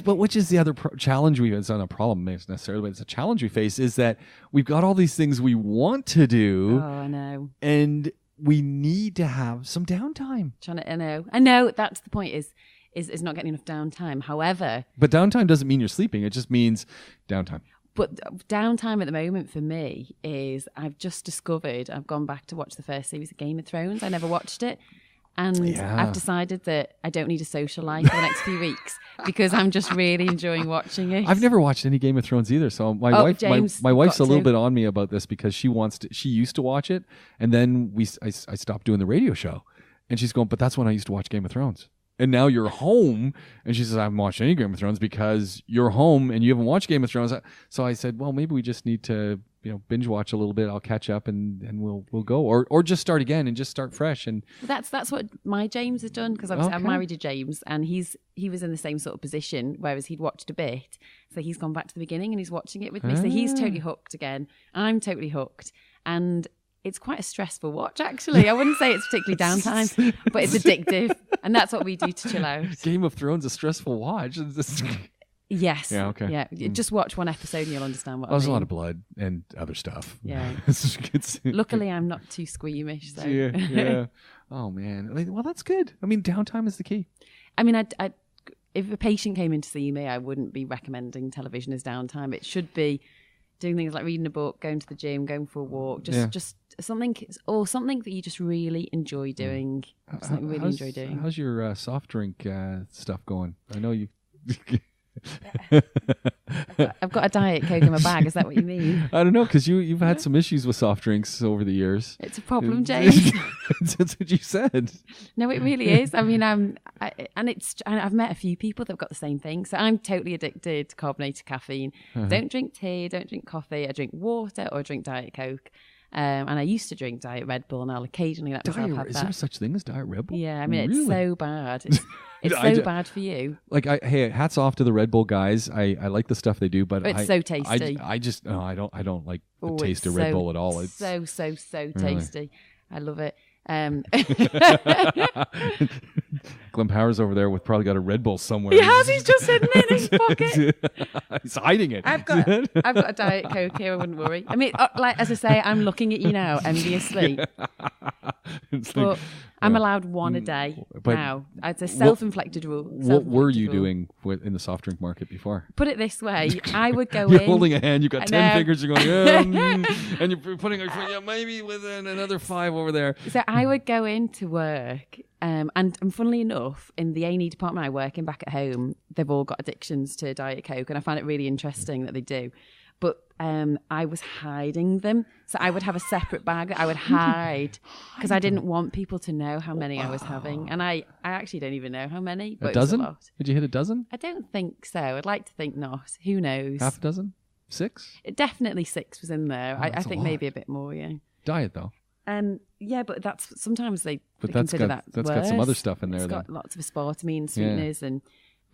which is the other challenge we. It's not a problem necessarily, but it's a challenge we face is that we've got all these things we want to do. Oh, I know. And we need to have some downtime. I know. That's the point. Is not getting enough downtime. However, but downtime doesn't mean you're sleeping. It just means downtime. But downtime at the moment for me is I've just discovered I've gone back to watch the first series of Game of Thrones. I never watched it. And I've decided that I don't need a social life for the next few weeks because I'm just really enjoying watching it. I've never watched any Game of Thrones either. So my wife's a little bit on me about this because she used to watch it. And then I stopped doing the radio show. And she's going, but that's when I used to watch Game of Thrones. And now you're home. And she says, I haven't watched any Game of Thrones because you're home and you haven't watched Game of Thrones. So I said, well, maybe we just need to, binge watch a little bit. I'll catch up and we'll go. Or just start again and just start fresh. And that's what my James has done because obviously I'm married to James and he was in the same sort of position, whereas he'd watched a bit. So he's gone back to the beginning and he's watching it with me. So he's totally hooked again. I'm totally hooked. And it's quite a stressful watch, actually. I wouldn't say it's particularly downtime, but it's addictive. And that's what we do to chill out. Game of Thrones, a stressful watch. Yes. Yeah, okay. Yeah. Just watch one episode and you'll understand what I mean. There's a lot of blood and other stuff. Yeah. Luckily, I'm not too squeamish. So. Yeah. Oh, man. Well, that's good. I mean, downtime is the key. I mean, if a patient came in to see me, I wouldn't be recommending television as downtime. It should be doing things like reading a book, going to the gym, going for a walk, just something that you just really enjoy doing. Something you really enjoy doing. How's your soft drink stuff going? I know you. I've got a Diet Coke in my bag. Is that what you mean? I don't know, because you've had some issues with soft drinks over the years. It's a problem, James. That's what you said. No, it really is. I mean, I've met a few people that've got the same thing. So I'm totally addicted to carbonated caffeine. Don't drink tea, don't drink coffee. I drink water or I drink Diet Coke. And I used to drink Diet Red Bull, and I'll occasionally let myself have that. Is there such thing as Diet Red Bull? Yeah, I mean, it's so bad. It's so bad for you. Like, hey, hats off to the Red Bull guys. I like the stuff they do, but it's so tasty. I don't like the taste of Red Bull at all. It's so tasty. Really. I love it. Glenn Powers over there with probably got a Red Bull somewhere. He has. He's just hidden it in his pocket. He's hiding it. I've got a Diet Coke here. I wouldn't worry. I mean, like as I say, I'm looking at you now enviously. But I'm allowed one a day now. It's a self-inflicted rule. What were you doing in the soft drink market before? Put it this way, I would go You're in. holding a hand. You've got 10 fingers. You're going, and you're putting maybe with another 5 over there. So I would go into work, and funnily enough, in the A&E department I work in back at home, they've all got addictions to Diet Coke, and I find it really interesting that they do. But I was hiding them. So I would have a separate bag that I would hide because I didn't want people to know how many I was having. And I actually don't even know how many. But a dozen? It was a lot. Did you hit a dozen? I don't think so. I'd like to think not. Who knows? Half a dozen? 6? Definitely 6 was in there. I think maybe a bit more, yeah. Diet, though. Yeah, but that's sometimes they that's consider got worse. Got some other stuff in there. It's got lots of aspartame, sweeteners,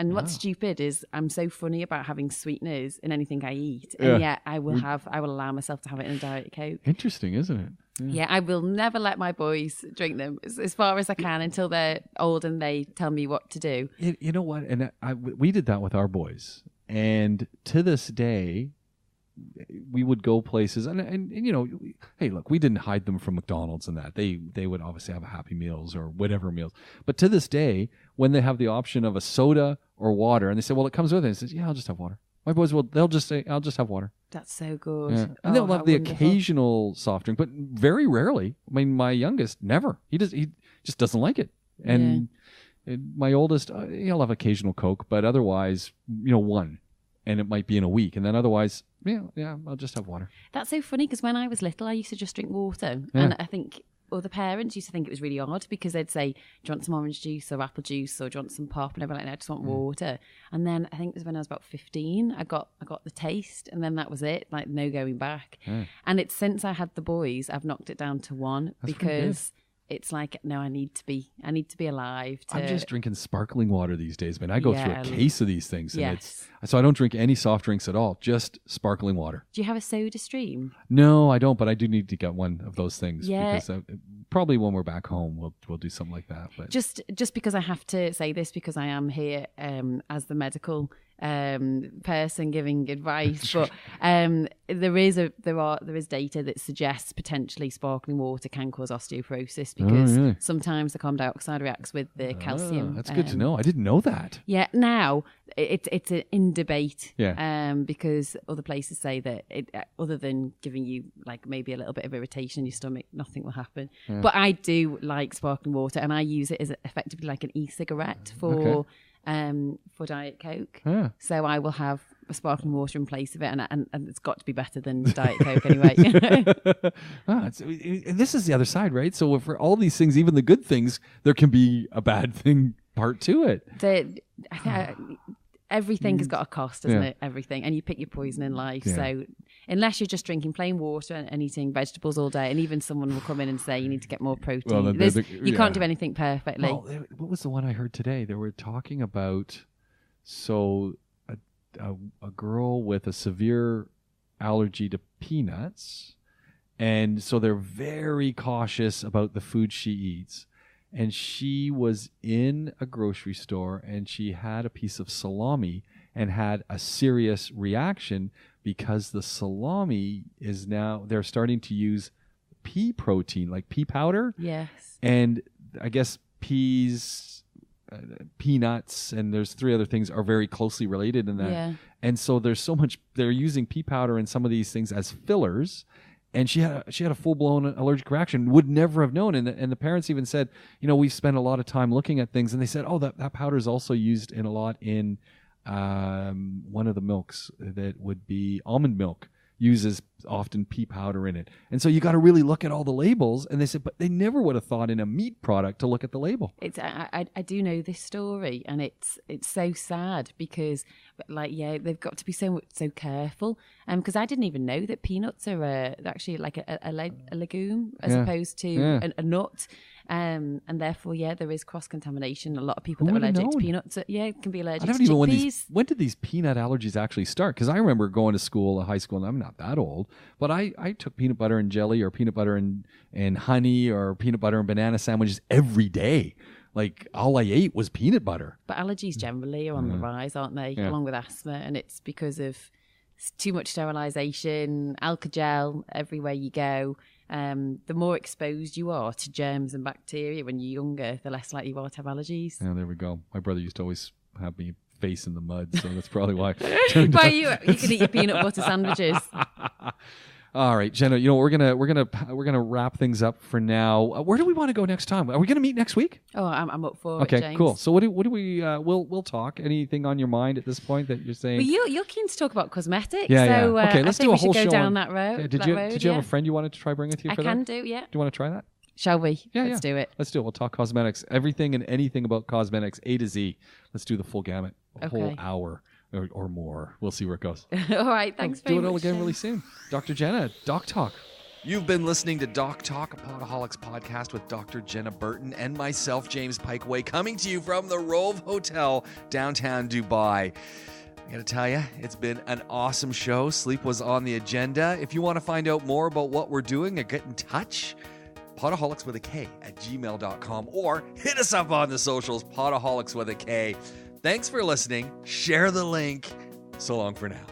and what's stupid is I'm so funny about having sweeteners in anything I eat, and yet I will allow myself to have it in a Diet Coke. Interesting, isn't it? Yeah, I will never let my boys drink them as far as I can until they're old and they tell me what to do. You know what? And we did that with our boys, and to this day, we would go places and hey, look, we didn't hide them from McDonald's and that. They would obviously have a Happy Meals or whatever meals. But to this day, when they have the option of a soda or water, and they say, well, it comes with it, and says, yeah, I'll just have water. My boys they'll just say, I'll just have water. That's so good. Yeah. And they'll have the occasional soft drink, but very rarely. I mean, my youngest, never. He just doesn't like it. And my oldest, he'll have occasional Coke, but otherwise, one. And it might be in a week. And then otherwise, I'll just have water. That's so funny because when I was little, I used to just drink water. Yeah. And I think other parents used to think it was really odd because they'd say, do you want some orange juice or apple juice or do you want some pop? And I'd be like, no, I just want water. And then I think it was when I was about 15, I got the taste and then that was it, like no going back. Yeah. And it's since I had the boys, I've knocked it down to 1 because it's like, no, I need to be alive. I'm just drinking sparkling water these days, man. I go through a case of these things, and So I don't drink any soft drinks at all, just sparkling water. Do you have a soda stream? No, I don't, but I do need to get one of those things. Yeah. Because probably when we're back home, we'll do something like that. But Just because I have to say this, because I am here as the medical person giving advice, but there is data that suggests potentially sparkling water can cause osteoporosis because sometimes the carbon dioxide reacts with the calcium. That's good to know. I didn't know that. Yeah, now it's in debate. Yeah. Because other places say that other than giving you like maybe a little bit of irritation in your stomach, nothing will happen. Yeah. But I do like sparkling water, and I use it as effectively like an e-cigarette for Diet Coke. Yeah. So I will have a sparkling water in place of it, and it's got to be better than Diet Coke anyway. This is the other side, right? So for all these things, even the good things, there can be a bad thing part to it. Everything has got a cost, doesn't it? Everything. And you pick your poison in life. Yeah. So unless you're just drinking plain water and eating vegetables all day, and even someone will come in and say you need to get more protein. Well, you can't do anything perfectly. Well, what was the one I heard today? They were talking about a girl with a severe allergy to peanuts. And so they're very cautious about the food she eats. And she was in a grocery store and she had a piece of salami and had a serious reaction because the salami is now, they're starting to use pea protein, like pea powder. Yes. And I guess peas, peanuts, and there's 3 other things are very closely related in that. Yeah. And so there's so much, they're using pea powder in some of these things as fillers. And she had a full-blown allergic reaction, would never have known. And the parents even said, we spent a lot of time looking at things. And they said, that powder is also used in a lot in one of the milks that would be almond milk, uses often pea powder in it. And so you got to really look at all the labels. And they said, but they never would have thought in a meat product to look at the label. I do know this story, and it's so sad because they've got to be so careful. Because I didn't even know that peanuts are actually like a legume as opposed to a nut. And therefore, there is cross-contamination. A lot of people that are allergic to peanuts, can be allergic to chickpeas. When did these peanut allergies actually start? Because I remember going to school, high school, and I'm not that old, but I took peanut butter and jelly or peanut butter and honey or peanut butter and banana sandwiches every day. Like, all I ate was peanut butter. But allergies generally are on the rise, aren't they? Yeah. Along with asthma, and it's because of too much sterilisation, Alka-Gel everywhere you go. The more exposed you are to germs and bacteria when you're younger, the less likely you are to have allergies. Yeah, there we go. My brother used to always have me face in the mud, so that's probably why. Why you can eat your peanut butter sandwiches. All right, Jenna. We're gonna wrap things up for now. Where do we want to go next time? Are we gonna meet next week? Oh, I'm up for it, James. Cool. So what do we? We'll talk. Anything on your mind at this point that you're saying? Well, you're keen to talk about cosmetics. Yeah. So, okay, let's do a whole show. Go down that road. Did you have a friend you wanted to try bring with you? I can do. Yeah. Do you want to try that? Shall we? Yeah, Let's do it. Let's do it. We'll talk cosmetics, everything and anything about cosmetics, A to Z. Let's do the full gamut, a whole hour. Or more. We'll see where it goes. All right. Thanks very much. Do it all again really soon. Dr. Jenna, DocTalk. You've been listening to DocTalk, a Potaholics podcast with Dr. Jenna Burton and myself, James Pikeway, coming to you from the Rove Hotel, downtown Dubai. I gotta tell you, it's been an awesome show. Sleep was on the agenda. If you want to find out more about what we're doing or get in touch, potaholicswithak@gmail.com or hit us up on the socials, Potaholics with a K. Thanks for listening. Share the link. So long for now.